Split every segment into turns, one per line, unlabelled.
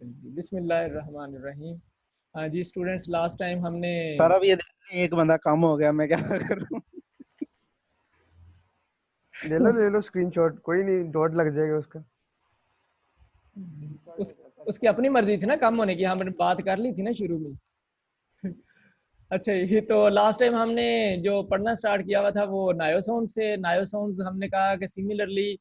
बिस्मिल्लाहिर्रहमानिर्रहीम। हाँ जी students, last time हमने
सर अब ये एक बंदा कम हो गया, मैं क्या करूं?
ले लो स्क्रीनशॉट, कोई नहीं, डॉट लग जाएगा उसका।
उस उसकी अपनी मर्जी थी ना कम होने की, हमने बात कर ली थी ना शुरू में। अच्छा, ये तो लास्ट टाइम हमने जो पढ़ना स्टार्ट किया हुआ था वो नायोसोम से। नायोसोम्स हमने कहा कि सिमिलरली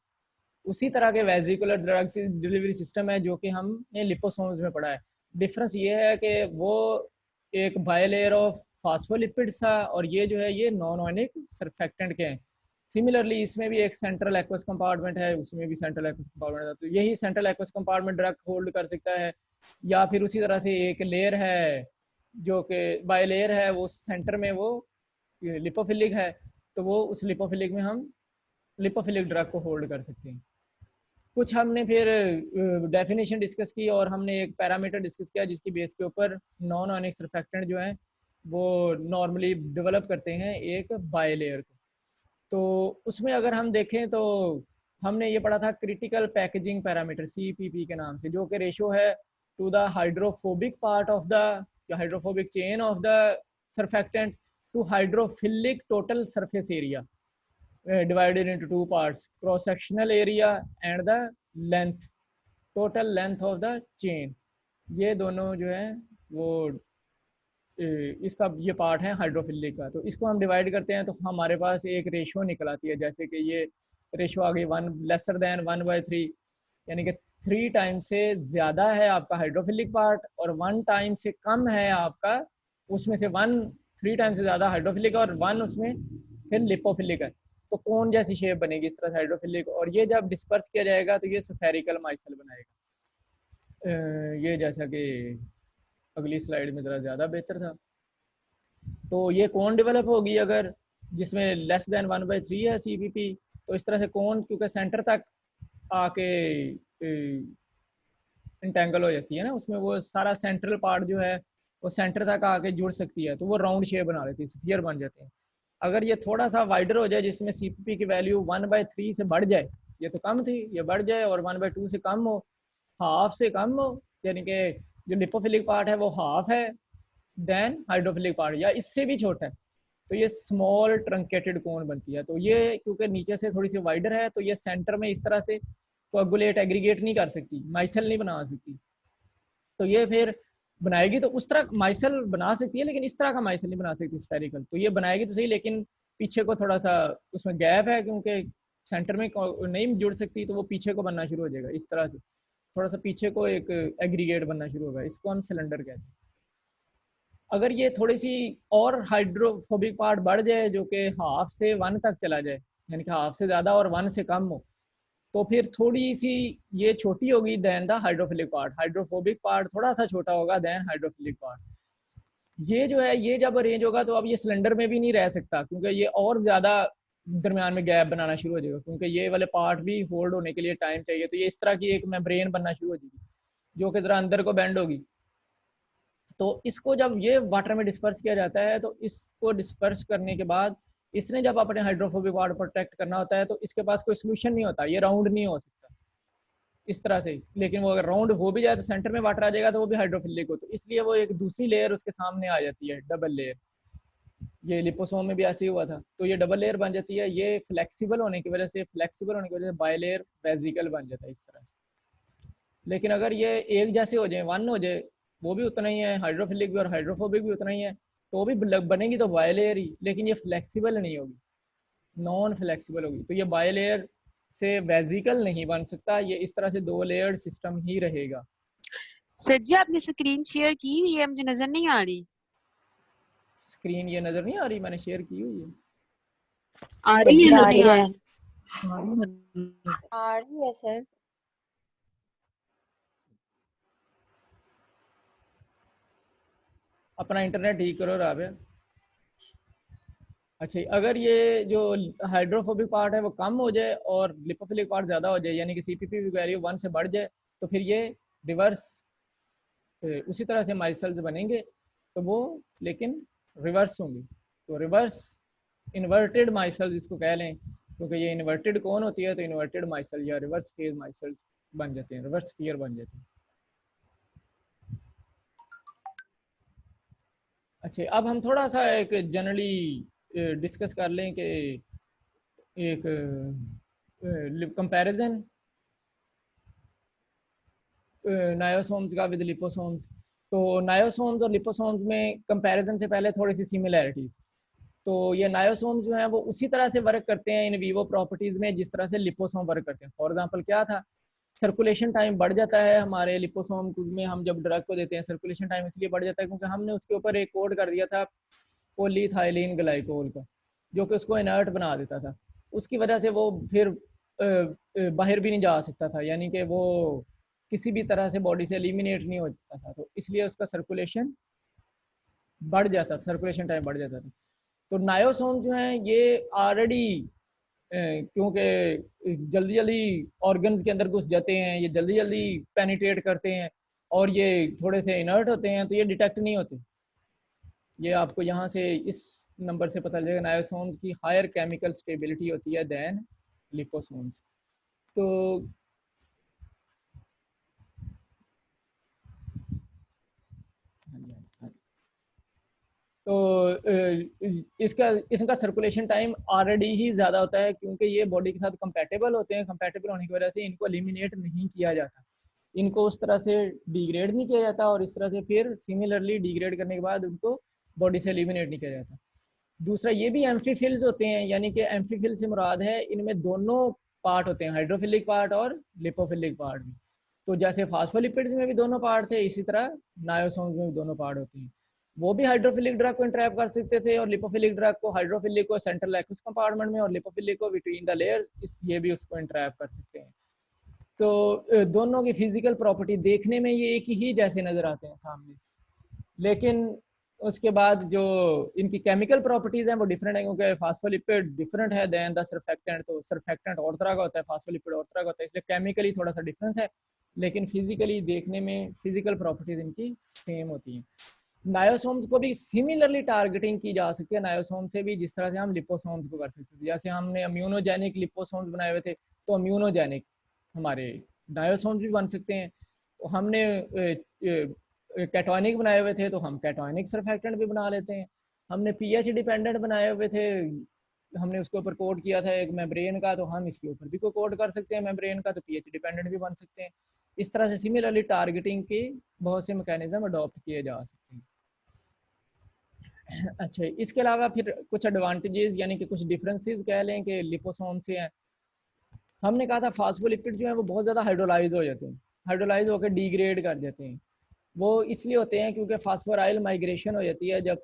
उसी तरह के वेजिकुलर ड्रग डिलीवरी सिस्टम है जो कि हमने लिपोसोम्स में पढ़ा है। डिफरेंस ये है कि वो एक बायलेयर ऑफ फास्फोलिपिड्स था और ये जो है ये नॉन आयनिक सरफेक्टेंट के हैं। सिमिलरली इसमें भी एक सेंट्रल एक्वस कंपार्टमेंट है, उसमें भी सेंट्रल एक्वस कंपार्टमेंट है, तो यही central aqueous compartment drug hold कर सकता है। या फिर उसी तरह से एक लेयर है जो कि बायलेयर है, वो सेंटर में वो लिपोफिलिक है, तो वो उस लिपोफिलिक में हम लिपोफिलिक ड्रग को होल्ड कर सकते हैं। कुछ हमने फिर डेफिनेशन डिस्कस की और हमने एक पैरामीटर डिस्कस किया जिसकी बेस के ऊपर नॉन आयनिक सरफेक्टेंट जो है वो नॉर्मली डेवलप करते हैं एक बायलेयर को। तो उसमें अगर हम देखें तो हमने ये पढ़ा था क्रिटिकल पैकेजिंग पैरामीटर CPP के नाम से, जो कि रेशो है to the hydrophobic part of the hydrophobic chain of the surfactant to hydrophilic total surface area divided into two parts, cross sectional area and the length, total length of the chain। ये दोनों जो है वो इसका ये part है hydrophilic का। तो इसको हम डिवाइड करते हैं तो हमारे पास एक रेशो निकल आती है, जैसे कि ये रेशो आ गई 1 लेसर देन 1/3, यानी कि 3 टाइम से ज़्यादा है आपका हाइड्रोफिलिक पार्ट और 1 टाइम से कम है आपका, उसमें से 1 3 टाइम से ज़्यादा हाइड्रोफिलिक और 1 उसमें फिर लिपोफिलिक है। तो कौन जैसी शेप बनेगी इस तरह से हाइड्रोफिलिक, और ये जब डिस्पर्स किया जाएगा तो ये स्फेरिकल माइसल बनाएगा। ये जैसा कि अगली स्लाइड में ज़रा ज़्यादा बेहतर था। तो ये कौन डेवलप होगी अगर जिसमें लेस देन 1/3 है CPP, तो इस तरह से कौन, क्योंकि सेंटर तक आके इंटेंगल हो जाती है ना, उसमें वो सारा सेंट्रल पार्ट जो है वो सेंटर तक आके जुड़ सकती है, तो वो राउंड शेप बना लेती है, स्फीयर बन जाते हैं। अगर ये थोड़ा सा वाइडर हो जाए जिसमें CPP की वैल्यू 1/3 से बढ़ जाए, ये तो कम थी, ये बढ़ जाए और 1/2 से कम हो, हाफ से कम हो, यानी कि जो लिपोफिलिक पार्ट है वो हाफ है देन हाइड्रोफिलिक पार्ट, या इससे भी छोटा है, तो ये स्मॉल ट्रंकेटेड कोन बनती है। तो ये क्योंकि नीचे से थोड़ी सी वाइडर है तो ये सेंटर में इस तरह से कोगुलेट एग्रीगेट नहीं कर सकती, माइसल नहीं बना सकती, तो ये फिर बनाएगी तो उस तरह माइसल बना सकती है लेकिन इस तरह का माइसल नहीं बना सकती स्फेरिकल। तो ये बनाएगी तो सही, लेकिन पीछे को थोड़ा सा उसमें गैप है क्योंकि सेंटर में नहीं जुड़ सकती, तो वो पीछे को बनना शुरू हो जाएगा इस तरह से, थोड़ा सा पीछे को एक एग्रीगेट बनना शुरू होगा, इसको हम सिलेंडर कहते हैं। अगर ये थोड़ी सी और हाइड्रोफोबिक पार्ट बढ़ जाए जो कि हाफ से 1 तक चला जाए, यानी कि हाफ से ज़्यादा और 1 से कम हो, तो फिर थोड़ी सी ये छोटी होगी than the hydrophilic part, hydrophobic part थोड़ा सा छोटा होगा देन हाइड्रोफिलिक पार्ट। ये जो है ये जब अरेंज होगा तो अब ये सिलेंडर में भी नहीं रह सकता क्योंकि ये और ज़्यादा दरमियान में गैप बनाना शुरू हो जाएगा, क्योंकि ये वाले पार्ट भी होल्ड होने के लिए टाइम चाहिए, तो ये इस तरह की एक मेम्ब्रेन बनना शुरू हो जाएगी जो कि ज़रा अंदर को बेंड होगी। तो इसको जब ये वाटर में डिस्पर्स किया जाता है तो इसको डिस्पर्स करने के बाद इसने जब अपने हाइड्रोफोबिक पार्ट प्रोटेक्ट करना होता है तो इसके पास कोई सोल्यूशन नहीं होता, ये राउंड नहीं हो सकता इस तरह से। लेकिन वो अगर राउंड हो भी जाए तो सेंटर में वाटर आ जाएगा तो वो भी हाइड्रोफिलिक हो, तो इसलिए वो एक दूसरी लेयर उसके सामने आ जाती है, डबल लेयर। ये लिपोसोम में भी ऐसे ही हुआ था, तो ये डबल लेयर बन जाती है, ये फ्लेक्सिबल होने की वजह से बायलेयर वेजिकल बन जाता है इस तरह से। लेकिन अगर ये एक जैसे हो जाए, 1 हो जाए, वो भी उतना ही है, हाइड्रोफिलिक भी और हाइड्रोफोबिक भी उतना ही है, तो भी बनेगी तो बायलेयर ही, लेकिन ये फ्लेक्सिबल नहीं होगी, नॉन फ्लेक्सिबल होगी। तो ये बायलेयर से वेजिकल नहीं बन सकता, ये इस तरह से 2 लेयर्ड सिस्टम ही रहेगा।
सर जी आपने स्क्रीन शेयर की हुई है, मुझे नजर नहीं आ रही।
स्क्रीन ये नजर नहीं आ रही, मैंने शेयर की हुई है।
आ रही है,
आ रही है,
आ रही है सर।
अपना इंटरनेट ठीक करो राबिया। अच्छा, अगर ये जो हाइड्रोफोबिक पार्ट है वो कम हो जाए और लिपोफिलिक पार्ट ज़्यादा हो जाए, यानी कि CPP की वैल्यू 1 से बढ़ जाए, तो फिर ये रिवर्स उसी तरह से माइसल्स बनेंगे, तो वो लेकिन रिवर्स होंगी। तो रिवर्स इन्वर्टेड माइसल्स इसको कह लें, क्योंकि ये इन्वर्टेड कौन होती है, तो इन्वर्टेड माइसल या रिवर्स फेज माइसल्स बन जाते हैं, रिवर्स स्फीयर बन जाते हैं। अच्छा, अब हम थोड़ा सा एक जनरली डिस्कस कर लें कि एक कंपैरिजन नायोसोम्स का विद लिपोसोम्स। तो नायोसोम्स और लिपोसोम्स में कंपैरिजन से पहले थोड़ी सी सिमिलैरिटीज। तो ये नायोसोम्स जो हैं वो उसी तरह से वर्क करते हैं इन वीवो प्रॉपर्टीज में जिस तरह से लिपोसोम वर्क करते हैं। फॉर एग्जांपल क्या था, सर्कुलेशन टाइम बढ़ जाता है हमारे लिपोसोम में। हम जब ड्रग को देते हैं सर्कुलेशन टाइम इसलिए बढ़ जाता है क्योंकि हमने उसके ऊपर एक कोड कर दिया था पॉलीथाइलीन ग्लाइकोल का, जो कि उसको इनर्ट बना देता था। उसकी वजह से वो फिर बाहर भी नहीं जा सकता था, यानी कि वो किसी भी तरह से बॉडी से एलिमिनेट नहीं होता था। तो इसलिए उसका सर्कुलेशन बढ़ जाता था, सर्कुलेशन टाइम बढ़ जाता था। तो नायोसोम जो हैं ये ऑलरेडी क्योंकि जल्दी जल्दी ऑर्गन्स के अंदर घुस जाते हैं, ये जल्दी जल्दी पेनिट्रेट करते हैं और ये थोड़े से इनर्ट होते हैं, तो ये डिटेक्ट नहीं होते। ये आपको यहाँ से इस नंबर से पता चलेगा, नायोसोम्स की हायर केमिकल स्टेबिलिटी होती है देन लिपोसोम्स। तो इसका इनका सर्कुलेशन टाइम ऑलरेडी ही ज़्यादा होता है क्योंकि ये बॉडी के साथ कंपैटिबल होते हैं। कंपैटिबल होने की वजह से इनको एलिमिनेट नहीं किया जाता, इनको उस तरह से डिग्रेड नहीं किया जाता और इस तरह से फिर सिमिलरली डिग्रेड करने के बाद उनको बॉडी से एलिमिनेट नहीं किया जाता। दूसरा ये भी एम्फीफिल्स होते हैं, यानी कि एम्फीफिल से मुराद है इनमें दोनों पार्ट होते हैं, हाइड्रोफिलिक पार्ट और लिपोफिलिक पार्ट भी। तो जैसे फास्फोलिपिड्स में भी दोनों पार्ट थे, इसी तरह नायोसोम्स में भी दोनों पार्ट होते हैं। वो भी हाइड्रोफिलिक ड्रग को इंट्रैप कर सकते थे और लिपोफिलिक ड्रग को, हाइड्रोफिलिक को सेंट्रल एक्विस कंपार्टमेंट में और लिपोफिलिक को बिटवीन द लेयर्स, ये भी उसको इंट्रैप कर सकते हैं। तो दोनों की फिजिकल प्रॉपर्टी देखने में ये एक ही जैसे नजर आते हैं सामने से, लेकिन उसके बाद जो इनकी केमिकल प्रॉपर्टीज हैं वो डिफरेंट है क्योंकि फास्फोलिपिड डिफरेंट है देन द सरफेक्टेंट। तो सरफेक्टेंट और तरह का होता है, फास्फोलिपिड और तरह का होता है, इसलिए केमिकली थोड़ा सा डिफरेंस है, लेकिन फिजिकली देखने में फिजिकल प्रॉपर्टीज इनकी सेम होती हैं। नायोसोम्स को भी सिमिलरली टारगेटिंग की जा सकती है नायोसोम से भी, जिस तरह से हम लिपोसोम्स को कर सकते थे। जैसे हमने इम्यूनोजेनिक लिपोसोम्स बनाए हुए थे, तो इम्यूनोजेनिक हमारे नायोसोम्स भी बन सकते हैं। हमने कैटोनिक बनाए हुए थे तो हम कैटोनिक सरफेक्टेंट भी बना लेते हैं। हमने पीएच डिपेंडेंट बनाए हुए थे, हमने उसके ऊपर कोड किया था एक मेम्ब्रेन का, तो हम इसके ऊपर भी कोई कोड कर सकते हैं मेम्ब्रेन का, तो पीएच डिपेंडेंट भी बन सकते हैं। इस तरह से सिमिलरली टारगेटिंग के बहुत से मैकेनिज्म अडॉप्ट किए जा सकते हैं। अच्छा, इसके अलावा फिर कुछ एडवांटेजेस यानी कि कुछ डिफरेंसेस कह लें कि लिपोसोम से हैं। हमने कहा था फास्फोलिपिड जो है वो बहुत ज़्यादा हाइड्रोलाइज हो जाते हैं, हाइड्रोलाइज होकर डिग्रेड कर जाते हैं। वो इसलिए होते हैं क्योंकि फास्फोराइल माइग्रेशन हो जाती है जब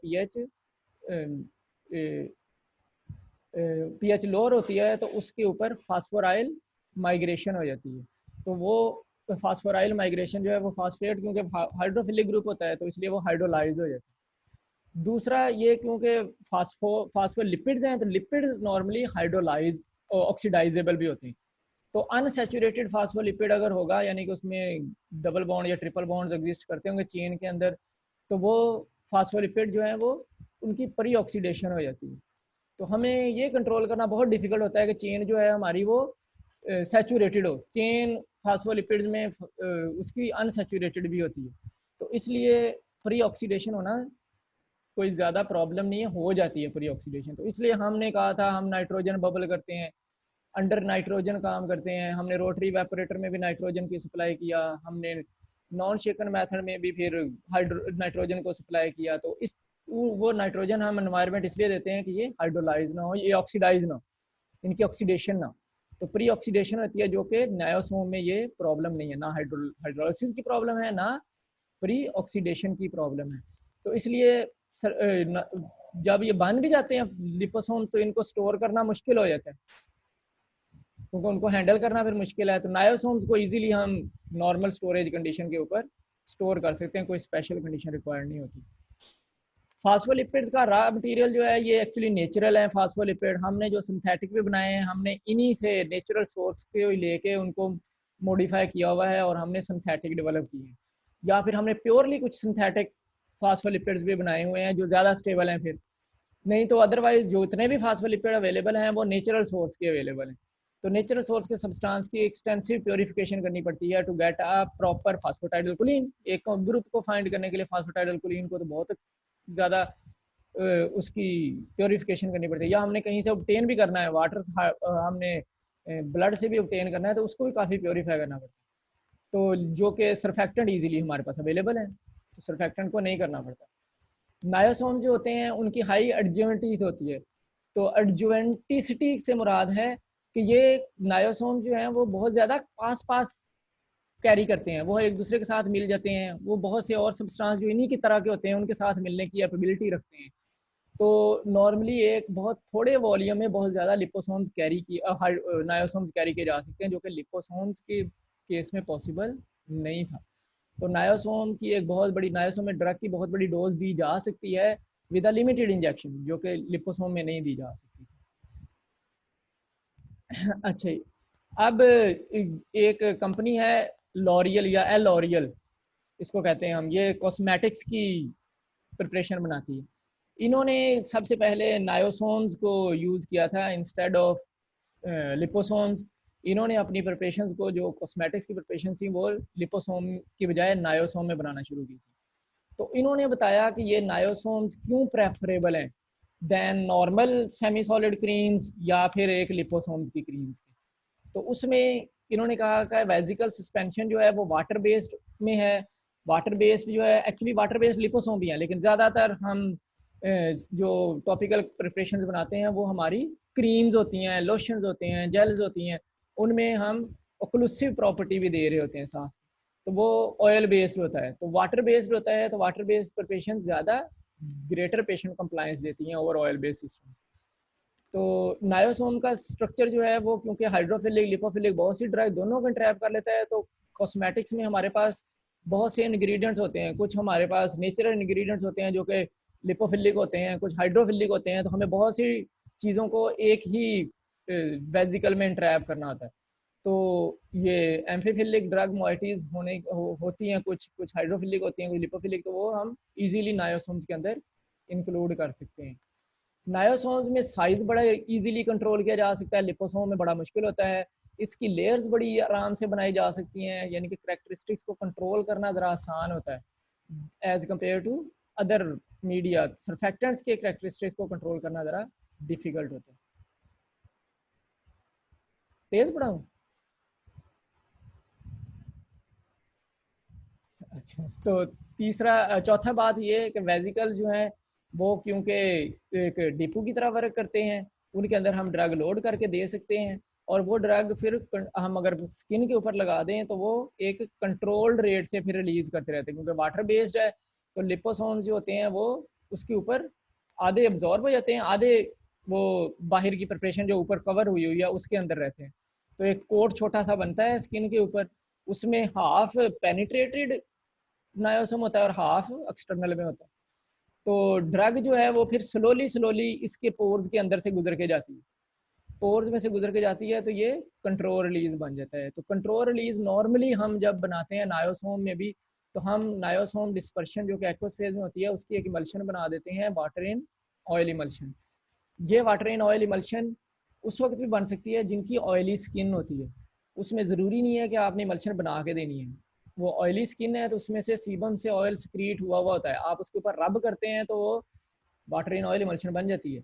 पीएच लोअर होती है, तो उसके ऊपर फास्फोराइल माइग्रेशन हो जाती है। तो वो फास्फोराइल माइग्रेशन जो है वो फास्फेट, क्योंकि हाइड्रोफिलिक ग्रुप होता है तो इसलिए वो हाइड्रोलाइज हो जाता है। दूसरा ये क्योंकि फास्फोलिपिड्स हैं तो लिपिड नॉर्मली हाइड्रोलाइज ऑक्सीडाइजेबल भी होते हैं। तो अनसैचुरेटेड फास्फोलिपिड अगर होगा, यानी कि उसमें डबल बॉन्ड या ट्रिपल बॉन्ड्स एग्जिस्ट करते होंगे चेन के अंदर, तो वो फास्फोलिपिड जो है वो उनकी प्री ऑक्सीडेशन हो जाती है। तो हमें ये कंट्रोल करना बहुत डिफिकल्ट होता है कि चेन जो है हमारी वो सैचुरेटेड हो। चेन फास्फोलिपिड्स में उसकी अनसैचुरेटेड भी होती है, तो इसलिए प्री ऑक्सीडेशन होना कोई ज़्यादा प्रॉब्लम नहीं है, हो जाती है प्री ऑक्सीडेशन। तो इसलिए हमने कहा था हम नाइट्रोजन बबल करते हैं, अंडर नाइट्रोजन काम करते हैं। हमने रोटरी वेपोरेटर में भी नाइट्रोजन की सप्लाई किया, हमने नॉन शेकन मेथड में भी फिर नाइट्रोजन को सप्लाई किया। तो इस वो नाइट्रोजन हम एनवायरनमेंट इसलिए देते हैं कि ये हाइड्रोलाइज ना हो, ये ऑक्सीडाइज ना हो, इनकी ऑक्सीडेशन ना। तो प्री ऑक्सीडेशन होती है जो कि नायोसोम में ये प्रॉब्लम नहीं है, ना हाइड्रोलाइसिस की प्रॉब्लम है ना प्री ऑक्सीडेशन की प्रॉब्लम है। तो इसलिए जब ये बन भी जाते हैं लिपोसोम तो इनको स्टोर करना मुश्किल हो जाता है क्योंकि उनको हैंडल करना फिर मुश्किल है। तो नायोसोम्स को इजीली हम नॉर्मल स्टोरेज कंडीशन के ऊपर स्टोर कर सकते हैं, कोई स्पेशल कंडीशन रिक्वायर्ड नहीं होती। फास्फोलिपिड्स का रॉ मटेरियल जो है ये एक्चुअली नेचुरल है। फास्फोलिपिड हमने जो सिंथेटिक भी बनाए हैं, हमने इन्हीं से नेचुरल सोर्स के लेके उनको मॉडिफाई किया हुआ है और हमने सिंथेटिक डेवलप किए हैं, या फिर हमने प्योरली कुछ सिंथेटिक फास्फोलिपिड्स भी बनाए हुए हैं जो ज़्यादा स्टेबल हैं। फिर नहीं तो अदरवाइज जो इतने भी फास्फोलिपिड अवेलेबल हैं वो नेचुरल सोर्स के अवेलेबल हैं। तो नेचुरल सोर्स के सब्सटेंस की एक्सटेंसिव प्योरिफिकेशन करनी पड़ती है to get a proper phosphatidyl choline. एक ग्रुप को फाइंड करने के लिए फास्फोटाइडल कोलिन को तो बहुत ज़्यादा उसकी प्योरिफिकेशन करनी पड़ती है, या हमने कहीं से ऑब्टेन भी करना है वाटर, हमने ब्लड से भी ऑब्टेन करना है तो उसको भी काफ़ी प्योरीफाई करना पड़ता है। तो जो कि सरफेक्टेंट ईजिली हमारे पास अवेलेबल है, तो सरफेक्टेंट को नहीं करना पड़ता। नायोसोम जो होते हैं उनकी हाई एडजुवेंटिस होती है। तो एडजुवेंटिसिटी से मुराद है कि ये नायोसोम जो है वो बहुत ज़्यादा पास पास कैरी करते हैं, वो एक दूसरे के साथ मिल जाते हैं, वो बहुत से और सब्सटेंस जो इन्हीं की तरह के होते हैं उनके साथ मिलने की एबिलिटी रखते हैं। तो नॉर्मली एक बहुत थोड़े वॉल्यूम में बहुत ज़्यादा लिपोसोम्स कैरी की नायोसोम्स कैरी किए जा सकते हैं, जो कि लिपोसोम्स के केस में पॉसिबल नहीं था। तो नायोसोम की एक बहुत बड़ी, नायोसोम में ड्रग की बहुत बड़ी डोज दी जा सकती है विद अ लिमिटेड इंजेक्शन, जो कि लिपोसोम में नहीं दी जा सकती। अच्छा, अब एक कंपनी है लॉरियल या एल लॉरियल इसको कहते हैं हम, ये कॉस्मेटिक्स की प्रिपरेशन बनाती है। इन्होंने सबसे पहले नायोसोम्स को यूज़ किया था इंस्टेड ऑफ लिपोसोम्स। इन्होंने अपनी प्रिपरेशन को, जो कॉस्मेटिक्स की प्रिपरेशन थी, वो लिपोसोम की बजाय नायोसोम में बनाना शुरू की थी। तो इन्होंने बताया कि ये नायोसोम्स क्यों प्रेफरेबल हैं than normal semi solid creams या फिर एक लिपोसोम्स की क्रीम्स के। तो उसमें इन्होंने कहा कि वेजिकल सस्पेंशन जो है वो वाटर बेस्ड में है। वाटर बेस्ड जो है, एक्चुअली वाटर बेस्ड लिपोसोम भी हैं, लेकिन ज़्यादातर हम जो टॉपिकल प्रिपरेशन बनाते हैं वो हमारी क्रीम्स होती हैं, लोशंस होते हैं, जेल्स होती हैं, उनमें हम ओक्लूसिव प्रॉपर्टी भी दे रहे होते हैं साथ। तो वो ऑयल बेस्ड होता है। तो वाटर बेस्ड होता है, तो वाटर बेस्ड प्रिपरेशन ज़्यादा ग्रेटर पेशेंट कंप्लायंस देती हैं ओवर ऑयल बेस्ड सिस्टम। तो नायोसोम का स्ट्रक्चर जो है वो, क्योंकि हाइड्रोफिलिक लिपोफिलिक बहुत सी ड्रग दोनों को ट्रैप कर लेता है, तो कॉस्मेटिक्स में हमारे पास बहुत से इंग्रेडिएंट्स होते हैं। कुछ हमारे पास नेचुरल इंग्रेडिएंट्स होते हैं जो कि लिपोफिलिक होते हैं, कुछ हाइड्रोफिलिक होते हैं। तो हमें बहुत सी चीज़ों को एक ही वेजिकल में ट्रैप करना होता है। तो ये एम्फीफिलिक ड्रग मोइटीज होती हैं, कुछ कुछ हाइड्रोफिलिक होती हैं, कुछ लिपोफिलिक, तो वो हम इजीली नायोसोम्स के अंदर इंक्लूड कर सकते हैं। नायोसोम्स में साइज बड़ा इजीली कंट्रोल किया जा सकता है, लिपोसोम में बड़ा मुश्किल होता है। इसकी लेयर्स बड़ी आराम से बनाई जा सकती हैं, यानी कि करेक्टरिस्टिक्स को कंट्रोल करना ज़रा आसान होता है as compare to other media. Surfactants के करेक्टरिस्टिक्स को कंट्रोल करना ज़रा डिफिकल्ट होता है। तेज पढ़ाऊँ? अच्छा, तो चौथा बात ये है कि वेजिकल जो है वो क्योंकि एक डिपो की तरह वर्क करते हैं, उनके अंदर हम ड्रग लोड करके दे सकते हैं, और वो ड्रग फिर हम अगर स्किन के ऊपर लगा दें तो वो एक कंट्रोल्ड रेट से फिर रिलीज करते रहते हैं, क्योंकि वाटर बेस्ड है। तो लिपोसोम्स जो होते हैं वो उसके ऊपर आधे एब्जॉर्ब हो जाते हैं, आधे वो बाहर की प्रिपरेशन जो ऊपर कवर हुई हुई है उसके अंदर रहते हैं। तो एक कोट छोटा सा बनता है स्किन के ऊपर, उसमें हाफ पेनिट्रेटेड नायोसोम होता है और हाफ एक्सटर्नल में होता है। तो ड्रग जो है वो फिर स्लोली स्लोली इसके पोर्स के अंदर से गुजर के जाती है, पोर्स में से गुजर के जाती है, तो ये कंट्रोल रिलीज बन जाता है। तो कंट्रोल रिलीज नॉर्मली हम जब बनाते हैं नायोसोम में भी, तो हम नायोसोम डिस्पर्शन जो कि एक्वस फेज में होती है उसकी एक इमल्शन बना देते हैं, वाटर इन ऑयल इमल्शन। ये वाटर इन ऑयल इमल्शन उस वक्त भी बन सकती है जिनकी ऑयली स्किन होती है। उसमें ज़रूरी नहीं है कि आपने इमल्शन बना के देनी है। वो ऑयली स्किन है तो उसमें से सीबम से ऑयल सिक्रीट हुआ होता है, आप उसके ऊपर रब करते हैं तो वो वाटर इन ऑयल इमल्शन बन जाती है।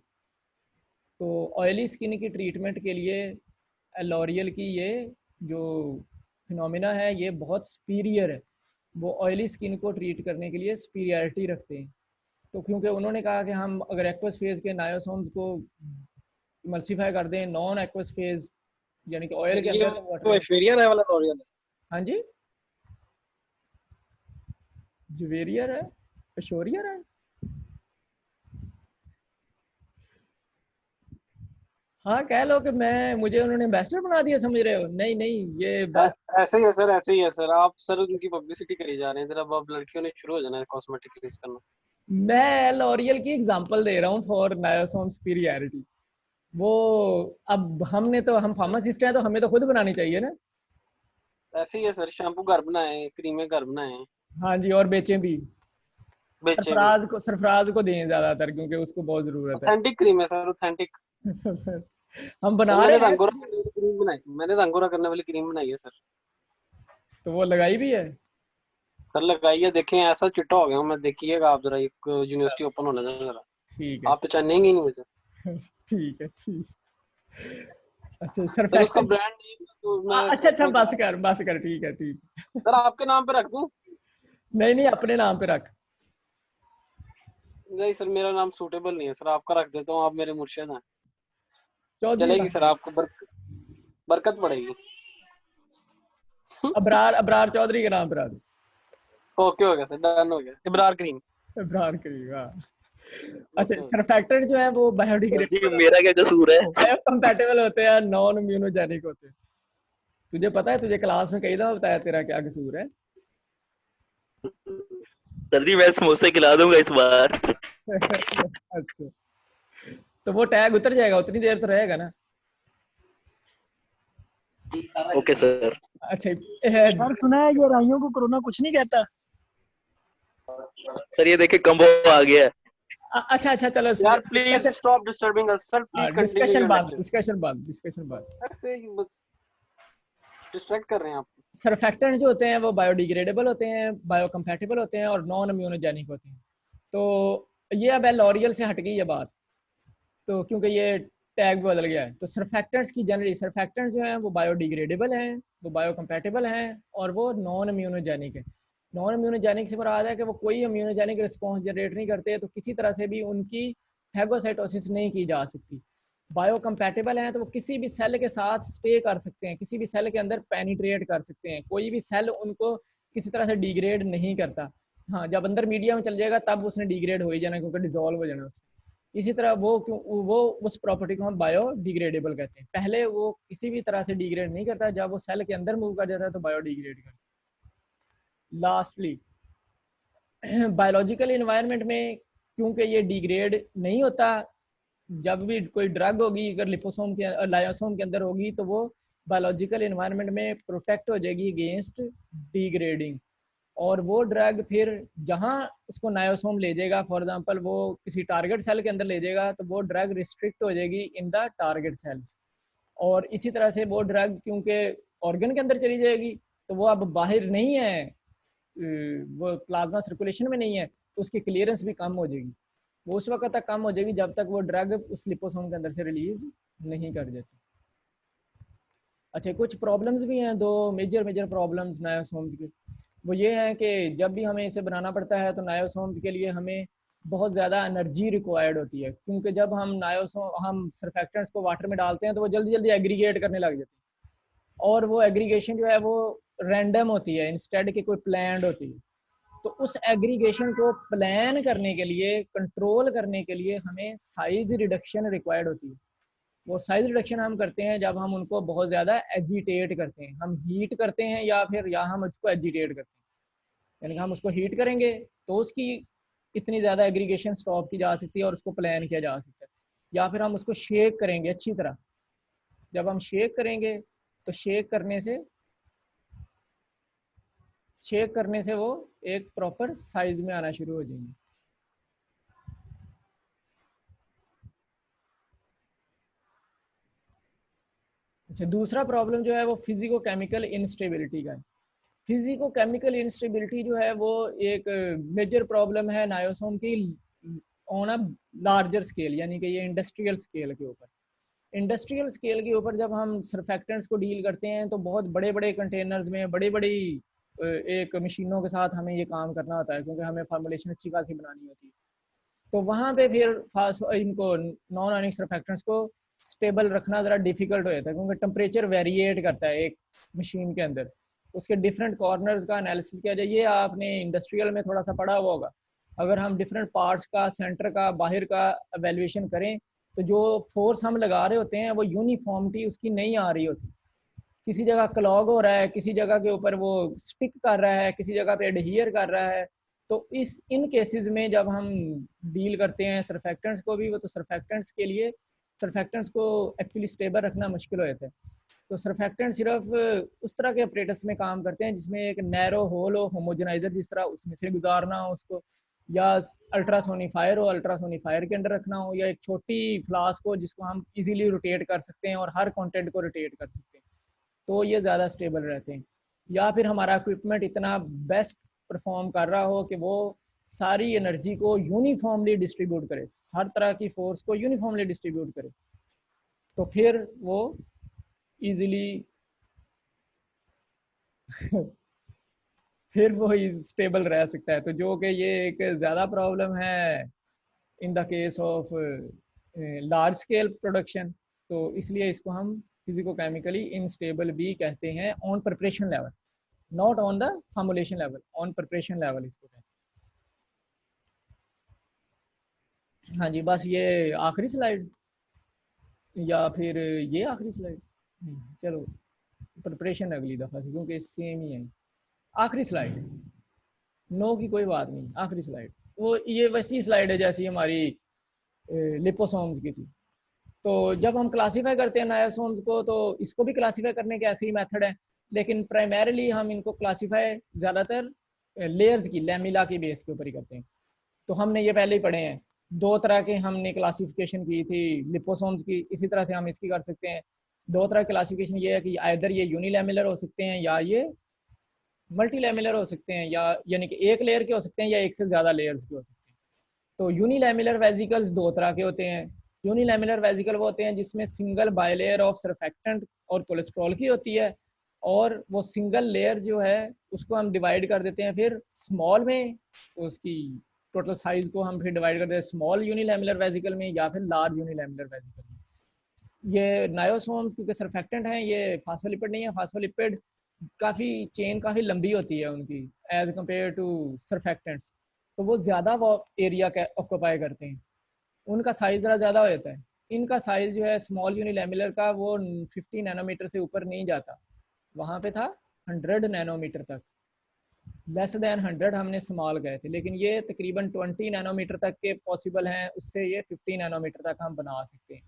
तो ऑयली स्किन की ट्रीटमेंट के लिए लॉरियल की ये जो फिनोमिना है ये बहुत सुपीरियर है, वो ऑयली स्किन को ट्रीट करने के लिए सुपीरियरिटी रखते हैं। तो क्योंकि उन्होंने कहा कि हम अगर एक्वस फेज के नायोसोम्स को इमल्सिफाई कर दें नॉन एक्वस फेज यानी कि ऑयल के अंदर,
तो एश्वेरियर है वाला लॉरियल।
हाँ जी, जुवेरियर है, एश्योरियर है। हाँ कह लो कि मुझे उन्होंने एम्बेसडर बना दिया, समझ रहे हो? नहीं नहीं, ये बस
ऐसे ही है सर, ऐसे ही है सर। आप सर उनकी पब्लिसिटी करी जा रहे हैं, जरा अब लड़कियों ने शुरू हो जाना है कॉस्मेटिक यूज करना।
मैं लॉरियल की एग्जांपल दे रहा हूँ फॉर नायोसोम सुपीरियरिटी। वो अब हम फार्मासिस्ट हैं तो हमें तो खुद बनानी चाहिए ना।
ऐसे ही है सर, शैम्पू घर बनाए, क्रीमें घर बनाए।
हाँ जी, और बेचें भी।
बेचे भी।
सरफराज को दें ज्यादातर, क्योंकि उसको बहुत जरूरत है।
ऑथेंटिक क्रीम है सर, ऑथेंटिक।
हम बना
मैंने
रहे हैं,
रंगोरा करने वाली क्रीम बनाई, मैंने रंगोरा करने वाली क्रीम बनाई है सर।
तो वो लगाई भी है।
सर लगाइए, देखें ऐसा चिट्टा हो गया हूं मैं, देखिएगा आप जरा, एक यूनिवर्सिटी ओपन होने दें जरा,
ठीक है
आप पहचानेंगे ही नहीं मुझे।
ठीक है ठीक। अच्छा
सर उसका
सरफेक्टेंट।
ब्रांड नेम तो मैं
अच्छा अच्छा,
सोचता हूँ कि
बस कर, ठीक है ठीक।
सर आपके नाम पे रख दूं।
नहीं नहीं, अपने नाम पे रख।
नहीं सर, मेरा नाम सूटेबल नहीं है सर, आपका रख देता हूँ, आप मेरे मुर्शिद हैं।
चौधरी
चलेगी
रख।
सर, आपको बरकत पड़ेगी।
अबरार, अबरार चौधरी के नाम पे रख।
ओके हो गया सर, डन हो गया, इब्रार करीम।
अबरार करीब, हाँ। अच्छा
ओके
सरफेक्टेंट जो है वो
जी
बायोडिग्रेडेबल
मेरा क्या कसूर है?
बायोकम्पैटिबल होते हैं, नॉन इम्यूनोजेनिक होते हैं। तुझे पता है, तुझे क्लास में कई दफा बताया तेरा क्या कसूर है।
सर जी मैं समोसे खिला दूंगा इस बार।
अच्छा, तो वो टैग उतर जाएगा, उतनी देर तो रहेगा ना।
Okay sir.
अच्छा
सर सुना है ये राइयों को कोरोना कुछ नहीं कहता।
सर ये देखिए कम्बो आ गया है।
अच्छा अच्छा, चलो
यार please
discussion,
stop disturbing us sir, please continue
discussion
your
बंद,
लेक्चर।
डिस्कशन बंद, डिस्कशन बंद।
ऐसे ही बस डिस्ट्रैक्ट कर रहे हैं आप।
सरफेक्टेंट जो होते हैं वो बायोडिग्रेडेबल होते हैं, बायोकम्पैटिबल होते हैं और नॉन इम्यूनोजेनिक होते हैं। तो ये अब लॉरियल से हट गई ये बात, तो क्योंकि ये टैग बदल गया है। तो सरफेक्टेंट्स की जनरली, सरफेक्टेंट्स जो हैं वो बायोडिग्रेडेबल हैं, वो बायोकम्पैटिबल हैं और वो नॉन इम्यूनोजेनिक है। नॉन इम्यूनोजेनिक से मुराद है कि वो कोई इम्यूनोजेनिक रिस्पॉन्स जनरेट नहीं करते, तो किसी तरह से भी उनकी फैगोसाइटोसिस नहीं की जा सकती। बायोकम्पैटिबल हैं तो वो किसी भी सेल के साथ स्टे कर सकते हैं, किसी भी सेल के अंदर पेनिट्रेट कर सकते हैं, कोई भी सेल उनको किसी तरह से डिग्रेड नहीं करता। हाँ, जब अंदर मीडिया में चल जाएगा तब उसने डिग्रेड हो ही जाना, क्योंकि डिजोल्व हो जाना उसने। इसी तरह वो उस प्रॉपर्टी को हम बायोडिग्रेडेबल कहते हैं। पहले वो किसी भी तरह से डिग्रेड नहीं करता, जब वो सेल के अंदर मूव कर जाता है तो बायोडिग्रेड करता है। लास्टली बायोलॉजिकल इन्वायरमेंट में क्योंकि ये डिग्रेड नहीं होता, जब भी कोई ड्रग होगी अगर लिपोसोम के लायोसोम के अंदर होगी तो वो बायोलॉजिकल इन्वायरमेंट में प्रोटेक्ट हो जाएगी अगेंस्ट डिग्रेडिंग। और वो ड्रग फिर जहाँ उसको नायोसोम ले जाएगा, फॉर एग्जांपल वो किसी टारगेट सेल के अंदर ले जाएगा, तो वो ड्रग रिस्ट्रिक्ट हो जाएगी इन द टारगेट सेल्स। और इसी तरह से वो ड्रग क्योंकि ऑर्गन के अंदर चली जाएगी तो वो अब बाहर नहीं है, वो प्लाज्मा सर्कुलेशन में नहीं है, तो उसकी क्लियरेंस भी कम हो जाएगी। वो उस वक्त तक कम हो जाएगी जब तक वो ड्रग उस लिपोसोम के अंदर से रिलीज नहीं कर जाती। अच्छा, कुछ प्रॉब्लम्स भी हैं, दो मेजर मेजर प्रॉब्लम्स नायोसोम्स के। वो ये है कि जब भी हमें इसे बनाना पड़ता है तो नायोसोम्स के लिए हमें बहुत ज़्यादा एनर्जी रिक्वायर्ड होती है, क्योंकि जब हम सरफेक्टेंट्स को वाटर में डालते हैं तो वो जल्दी जल्दी एग्रीगेट करने लग जाते हैं, और वो एग्रीगेशन जो है वो रैंडम होती है इंस्टेड के कोई प्लान्ड होती है। तो उस एग्रीगेशन को प्लान करने के लिए, कंट्रोल करने के लिए हमें साइज रिडक्शन रिक्वायर्ड होती है। वो साइज रिडक्शन हम करते हैं जब हम उनको बहुत ज़्यादा एजिटेट करते हैं, हम हीट करते हैं या हम उसको एजिटेट करते हैं। यानी कि हम उसको हीट करेंगे तो उसकी इतनी ज़्यादा एग्रीगेशन स्टॉप की जा सकती है और उसको प्लान किया जा सकता है। या फिर हम उसको शेक करेंगे अच्छी तरह। जब हम शेक करेंगे तो शेक करने से वो एक प्रॉपर साइज में आना शुरू हो जाएंगे। अच्छा, दूसरा प्रॉब्लम जो है वो फिजिको केमिकल इंस्टेबिलिटी का है। फिजिको केमिकल इंस्टेबिलिटी जो है वो एक मेजर प्रॉब्लम है नायोसोम की ऑन अ लार्जर स्केल, यानी कि ये इंडस्ट्रियल स्केल के ऊपर। इंडस्ट्रियल स्केल के ऊपर जब हम सरफेक्टेंट्स को डील करते हैं तो बहुत बड़े बड़े कंटेनर्स में बड़ी बड़ी एक मशीनों के साथ हमें ये काम करना होता है, क्योंकि हमें फार्मूलेशन अच्छी खासी बनानी होती है। तो वहाँ पे फिर इनको नॉन आयनिक सरफेक्टेंट्स को स्टेबल रखना ज़रा डिफिकल्ट हो जाता है, क्योंकि टेम्परेचर वेरिएट करता है एक मशीन के अंदर। उसके डिफरेंट कॉर्नर्स का एनालिसिस किया जाए, ये आपने इंडस्ट्रियल में थोड़ा सा पढ़ा हुआ होगा। अगर हम डिफरेंट पार्ट्स का, सेंटर का, बाहर का एवेल्यूएशन करें तो जो फोर्स हम लगा रहे होते हैं वो यूनिफॉर्मिटी उसकी नहीं आ रही होती। किसी जगह क्लॉग हो रहा है, किसी जगह के ऊपर वो स्टिक कर रहा है, किसी जगह पे एडहियर कर रहा है। तो इन केसेस में जब हम डील करते हैं सरफेक्टेंट्स को भी, वो तो सरफेक्टेंट्स के लिए सरफेक्टेंट्स को एक्चुअली स्टेबल रखना मुश्किल हो जाता है। तो सरफेक्टेंट सिर्फ उस तरह के ऑपरेटर्स में काम करते हैं जिसमें एक नैरो होल हो, होमोजेनाइजर जिस तरह उसमें से गुजारना हो उसको, या अल्ट्रासोनिफायर हो, अल्ट्रासोनिफायर के अंदर रखना हो, या एक छोटी फ्लास्क हो जिसको हम इजीली रोटेट कर सकते हैं और हर कंटेंट को रोटेट कर सकते हैं, तो ये ज़्यादा स्टेबल रहते हैं। या फिर हमारा इक्विपमेंट इतना बेस्ट परफॉर्म कर रहा हो कि वो सारी एनर्जी को यूनिफॉर्मली डिस्ट्रीब्यूट करे, हर तरह की फोर्स को यूनिफॉर्मली डिस्ट्रीब्यूट करे, तो फिर वो इजीली फिर वो स्टेबल रह सकता है। तो जो कि ये एक ज़्यादा प्रॉब्लम है in the case of large scale production, तो इसलिए इसको हम फिजिको केमिकली इनस्टेबल भी कहते हैं on preparation level, not on the formulation level, on preparation level इसको कहते हैं। हाँ जी, बस ये आखिरी स्लाइड या फिर ये आखिरी स्लाइड, चलो प्रिपरेशन अगली दफ़ा से, क्योंकि सेम ही है। आखिरी स्लाइड, नो की कोई बात नहीं, आखिरी स्लाइड वो ये वैसी स्लाइड है जैसी हमारी लिपोसोम्स की थी। तो जब हम क्लासीफाई करते हैं नायोसोम्स को, तो इसको भी क्लासीफाई करने के ऐसे ही मेथड है, लेकिन प्राइमरीली हम इनको क्लासीफाई ज़्यादातर लेयर्स की, लैमिला की बेस के ऊपर ही करते हैं। तो हमने ये पहले ही पढ़े हैं, दो तरह के हमने क्लासिफिकेशन की थी लिपोसोम्स की, इसी तरह से हम इसकी कर सकते हैं। दो तरह की क्लासिफिकेशन ये है कि आइदर ये यूनिलैमिलर हो सकते हैं या ये मल्टीलैमिलर हो सकते हैं, या यानी कि एक लेयर के हो सकते हैं या एक से ज़्यादा लेयर्स के हो सकते हैं। तो यूनिलैमिलर वेजिकल्स दो तरह के होते हैं। यूनिलैमिलर वेजिकल वो होते हैं जिसमें सिंगल बायलेयर ऑफ सरफेक्टेंट और कोलेस्ट्रॉल की होती है, और वो सिंगल लेयर जो है उसको हम डिवाइड कर देते हैं फिर स्मॉल में, उसकी टोटल साइज को हम फिर डिवाइड कर देते हैं स्मॉल यूनिलैमिलर वेजिकल में या फिर लार्ज यूनिलैमिलर वेजिकल में। ये नायोसोम क्योंकि सरफेक्टेंट हैं, ये फास्फोलिपिड नहीं है। फास्फोलिपिड काफ़ी चेन काफ़ी लंबी होती है उनकी एज कम्पेयर टू सरफेक्टेंट्स, तो वो ज़्यादा वो एरिया ऑक्यूपाई करते हैं, उनका साइज ज़रा ज़्यादा हो जाता है। इनका साइज जो है स्मॉल यूनिलैमिलर का वो 50 नैनोमीटर से ऊपर नहीं जाता, वहाँ पे था 100 नैनोमीटर तक, लेस दैन 100 हमने स्मॉल गए थे, लेकिन ये तकरीबन 20 नैनोमीटर तक के पॉसिबल हैं, उससे ये 50 नैनोमीटर तक हम बना सकते हैं।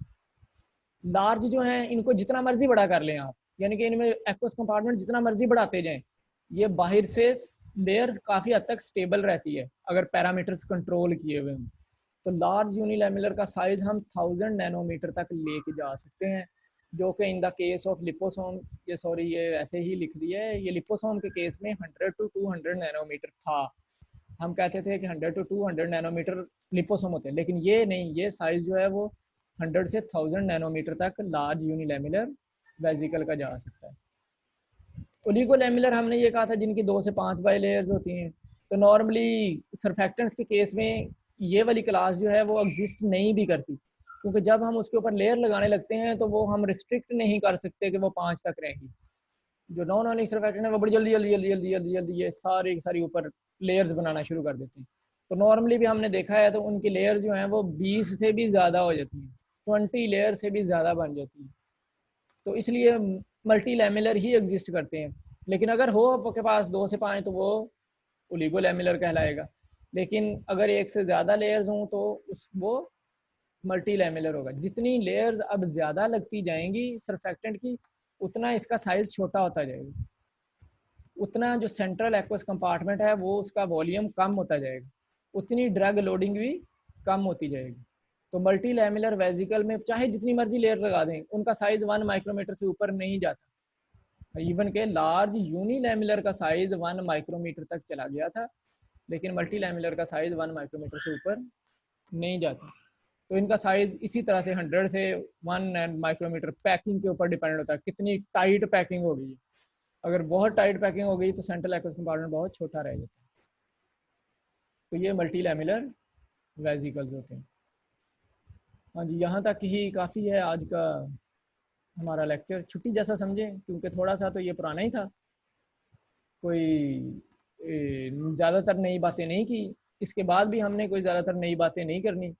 लार्ज जो हैं इनको जितना मर्जी बड़ा कर लें आप, यानी कि इनमें एक्वस कंपार्टमेंट जितना मर्जी बढ़ाते जाएं, ये बाहर से लेयर काफ़ी हद तक स्टेबल रहती है अगर पैरामीटर्स कंट्रोल किए हुए हों। तो लार्ज यूनिलैमिलर का साइज हम 1000 नैनोमीटर तक लेके जा सकते हैं, जो कि in the case of liposome, ये सॉरी ये ऐसे ही लिख दिया है, ये लिपोसोम के केस में 100 to 200 नैनोमीटर था। हम कहते थे कि 100 to 200 नैनोमीटर लिपोसोम होते हैं, लेकिन ये नहीं, ये साइज जो है वो 100 से 1000 नैनोमीटर तक लार्ज यूनिलैमिलर वेजिकल का जा सकता है। ओलिगोलैमिलर हमने ये कहा था जिनकी 2 से 5 बाई लेयर्स होती हैं। तो नॉर्मली सरफेक्टेंट्स के केस में ये वाली क्लास जो है वो एग्जिस्ट नहीं भी करती, क्योंकि जब हम उसके ऊपर लेयर लगाने लगते हैं तो वो हम रिस्ट्रिक्ट नहीं कर सकते कि वो 5 तक रहेंगी। जो नॉन ऑनिक सरफेक्टेंट है वो बड़ी जल्दी जल्दी जल्दी जल्दी जल्दी जल्दी ये सारी सारी ऊपर लेयर्स बनाना शुरू कर देते हैं। तो नॉर्मली भी हमने देखा है तो उनकी लेयर जो है वो 20 से भी ज़्यादा हो जाती हैं, 20 लेयर से भी ज़्यादा बन जाती है। तो इसलिए मल्टी लैमिलर ही एग्जिस्ट करते हैं। लेकिन अगर हो आपके पास 2 से 5 तो वो ओलिगोलैमिलर कहलाएगा, लेकिन अगर एक से ज़्यादा लेयर्स हों तो वो मल्टी लैमिलर होगा। जितनी लेयर्स अब ज़्यादा लगती जाएंगी सरफेक्टेंट की, उतना इसका साइज़ छोटा होता जाएगा, उतना जो सेंट्रल एक्वस कंपार्टमेंट है वो उसका वॉल्यूम कम होता जाएगा, उतनी ड्रग लोडिंग भी कम होती जाएगी। तो मल्टी लैमिलर वेजिकल में चाहे जितनी मर्जी लेयर लगा दें, उनका साइज 1 माइक्रोमीटर से ऊपर नहीं जाता। इवन के लार्ज यूनिलैमिलर का साइज 1 माइक्रोमीटर तक चला गया था, लेकिन मल्टी लैमिलर का साइज 1 माइक्रोमीटर से ऊपर नहीं जाता। तो इनका साइज इसी तरह से 100 से 1 माइक्रोमीटर पैकिंग के ऊपर डिपेंड होता है, कितनी टाइट पैकिंग हो गई। अगर बहुत टाइट पैकिंग हो गई तो सेंट्रल एक्वस कंपार्टमेंट बहुत छोटा रह जाता है। तो ये मल्टी लैमिलर वेजिकल्स होते हैं। हाँ जी, यहाँ तक ही काफ़ी है आज का हमारा लेक्चर। छुट्टी जैसा समझें, क्योंकि थोड़ा सा तो ये पुराना ही था, कोई ज़्यादातर नई बातें नहीं की। इसके बाद भी हमने कोई ज़्यादातर नई बातें नहीं करनी,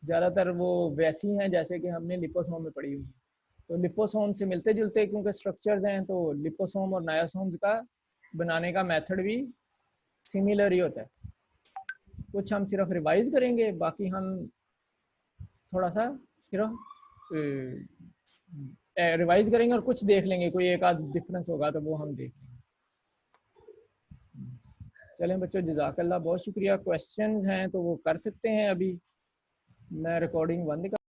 ज़्यादातर वो वैसी हैं जैसे कि हमने लिपोसोम में पढ़ी हुई हैं। तो लिपोसोम से मिलते जुलते क्योंकि स्ट्रक्चर्स हैं, तो लिपोसोम और नायोसोम्स का बनाने का मेथड भी सिमिलर ही होता है। कुछ हम सिर्फ रिवाइज करेंगे, बाकी हम थोड़ा सा सिर्फ रिवाइज करेंगे और कुछ देख लेंगे, कोई एक आध डिफरेंस होगा तो वो हम देख लेंगे। चलें बच्चों, जज़ाकल्लाह, बहुत शुक्रिया। क्वेश्चन हैं तो वो कर सकते हैं। अभी मैं रिकॉर्डिंग बंद कर